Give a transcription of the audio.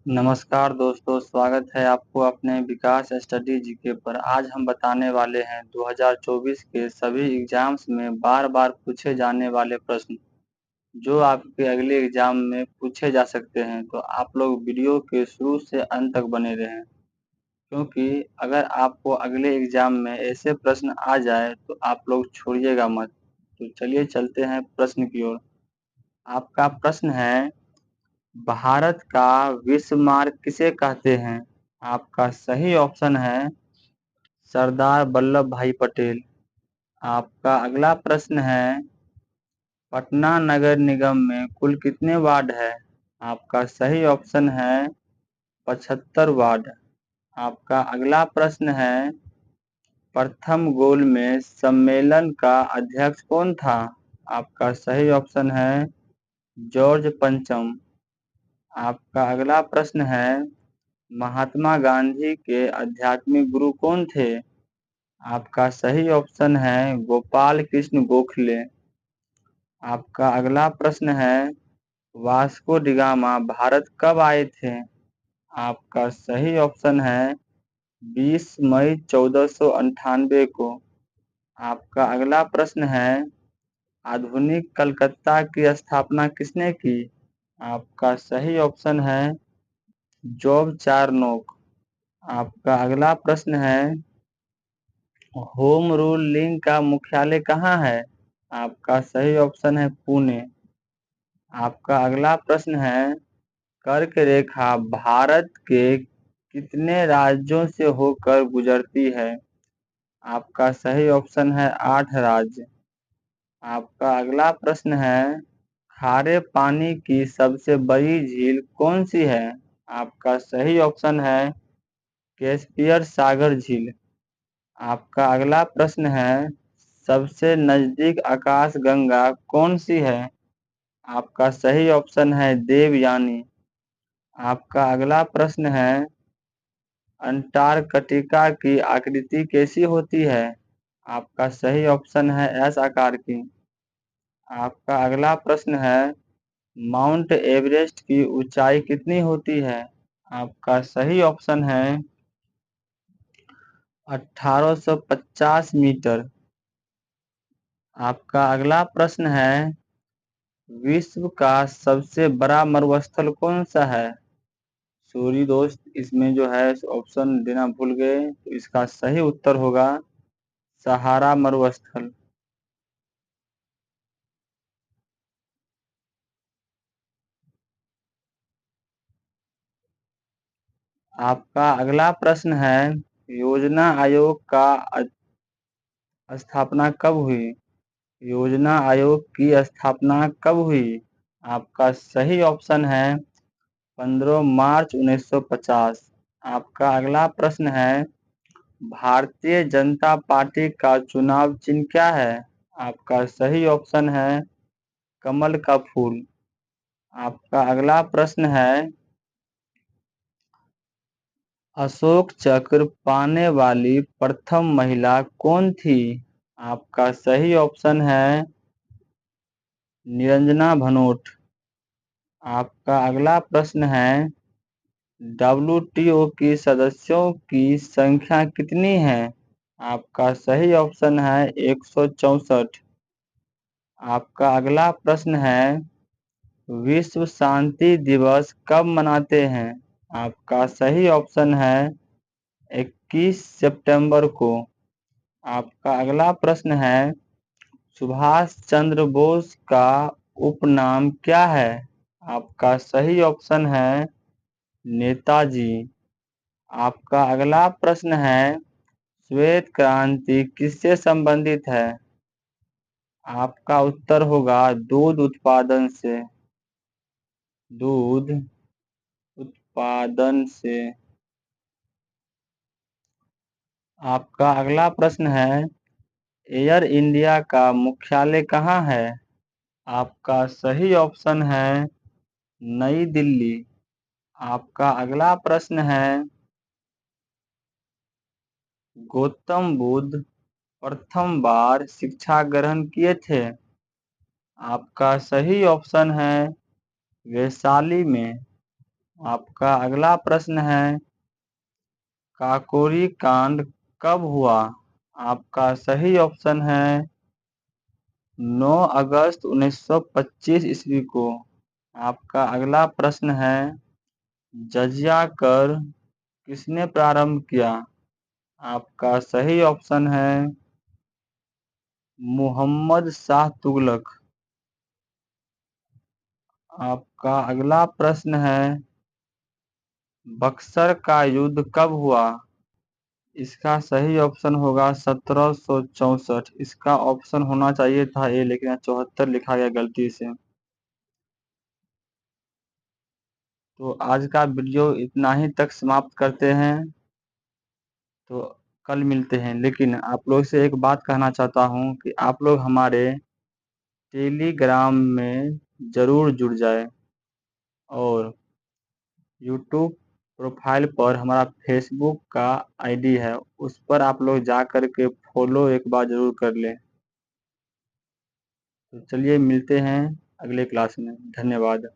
नमस्कार दोस्तों, स्वागत है आपको अपने विकास स्टडी जीके पर। आज हम बताने वाले हैं 2024 के सभी एग्जाम्स में बार-बार पूछे जाने वाले प्रश्न, जो आपके अगले एग्जाम में पूछे जा सकते हैं। तो आप लोग वीडियो के शुरू से अंत तक बने रहें, क्योंकि अगर आपको अगले एग्जाम में ऐसे प्रश्न आ जाए तो आप लोग छोड़िएगा मत। तो चलिए चलते हैं प्रश्न की ओर। आपका प्रश्न है, भारत का विश्व मार्ग किसे कहते हैं? आपका सही ऑप्शन है सरदार वल्लभ भाई पटेल। आपका अगला प्रश्न है, पटना नगर निगम में कुल कितने वार्ड है? आपका सही ऑप्शन है 75 वार्ड। आपका अगला प्रश्न है, प्रथम गोल में सम्मेलन का अध्यक्ष कौन था? आपका सही ऑप्शन है जॉर्ज पंचम। आपका अगला प्रश्न है, महात्मा गांधी के आध्यात्मिक गुरु कौन थे? आपका सही ऑप्शन है गोपाल कृष्ण गोखले। आपका अगला प्रश्न है, वास्को डी गामा भारत कब आए थे? आपका सही ऑप्शन है 20 मई 1498 को। आपका अगला प्रश्न है, आधुनिक कलकत्ता की स्थापना किसने की? आपका सही ऑप्शन है जॉब चारनोक। आपका अगला प्रश्न है, होम रूल लीग का मुख्यालय कहाँ है? आपका सही ऑप्शन है पुणे। आपका अगला प्रश्न है, कर्क रेखा भारत के कितने राज्यों से होकर गुजरती है? आपका सही ऑप्शन है 8 राज्य। आपका अगला प्रश्न है, खारे पानी की सबसे बड़ी झील कौन सी है? आपका सही ऑप्शन है कैस्पियर सागर झील। आपका अगला प्रश्न है, सबसे नजदीक आकाशगंगा कौन सी है? आपका सही ऑप्शन है देवयानी। आपका अगला प्रश्न है, अंटार्कटिका की आकृति कैसी होती है? आपका सही ऑप्शन है एस आकार की। आपका अगला प्रश्न है, माउंट एवरेस्ट की ऊंचाई कितनी होती है? आपका सही ऑप्शन है 1850 मीटर। आपका अगला प्रश्न है, विश्व का सबसे बड़ा मरुस्थल कौन सा है? सॉरी दोस्त, इसमें जो है ऑप्शन देना भूल गए, तो इसका सही उत्तर होगा सहारा मरुस्थल। आपका अगला प्रश्न है, योजना आयोग का स्थापना कब हुई? योजना आयोग की स्थापना कब हुई? आपका सही ऑप्शन है 15 मार्च 1950। आपका अगला प्रश्न है, भारतीय जनता पार्टी का चुनाव चिन्ह क्या है? आपका सही ऑप्शन है कमल का फूल। आपका अगला प्रश्न है, अशोक चक्र पाने वाली प्रथम महिला कौन थी? आपका सही ऑप्शन है निरंजना भनोट। आपका अगला प्रश्न है, WTO की सदस्यों की संख्या कितनी है? आपका सही ऑप्शन है 164। आपका अगला प्रश्न है, विश्व शांति दिवस कब मनाते हैं? आपका सही ऑप्शन है 21 सितंबर को। आपका अगला प्रश्न है, सुभाष चंद्र बोस का उपनाम क्या है? आपका सही ऑप्शन है नेताजी। आपका अगला प्रश्न है, श्वेत क्रांति किससे संबंधित है? आपका उत्तर होगा दूध उत्पादन से। दूध उत्पादन से। आपका अगला प्रश्न है, एयर इंडिया का मुख्यालय कहाँ है? आपका सही ऑप्शन है नई दिल्ली। आपका अगला प्रश्न है, गौतम बुद्ध प्रथम बार शिक्षा ग्रहण किए थे? आपका सही ऑप्शन है वैशाली में। आपका अगला प्रश्न है, काकोरी कांड कब हुआ? आपका सही ऑप्शन है 9 अगस्त 1925 ईस्वी को। आपका अगला प्रश्न है, जजिया कर किसने प्रारंभ किया? आपका सही ऑप्शन है मुहम्मद शाह तुगलक। आपका अगला प्रश्न है, बक्सर का युद्ध कब हुआ? इसका सही ऑप्शन होगा 1764। इसका ऑप्शन होना चाहिए था ए, लेकिन 74 लिखा गया गलती से। तो आज का वीडियो इतना ही तक समाप्त करते हैं। तो कल मिलते हैं, लेकिन आप लोग से एक बात कहना चाहता हूँ कि आप लोग हमारे टेलीग्राम में ज़रूर जुड़ जाए और यूट्यूब प्रोफाइल पर हमारा फेसबुक का आईडी है, उस पर आप लोग जा कर के फॉलो एक बार ज़रूर कर लें। तो चलिए मिलते हैं अगले क्लास में। धन्यवाद।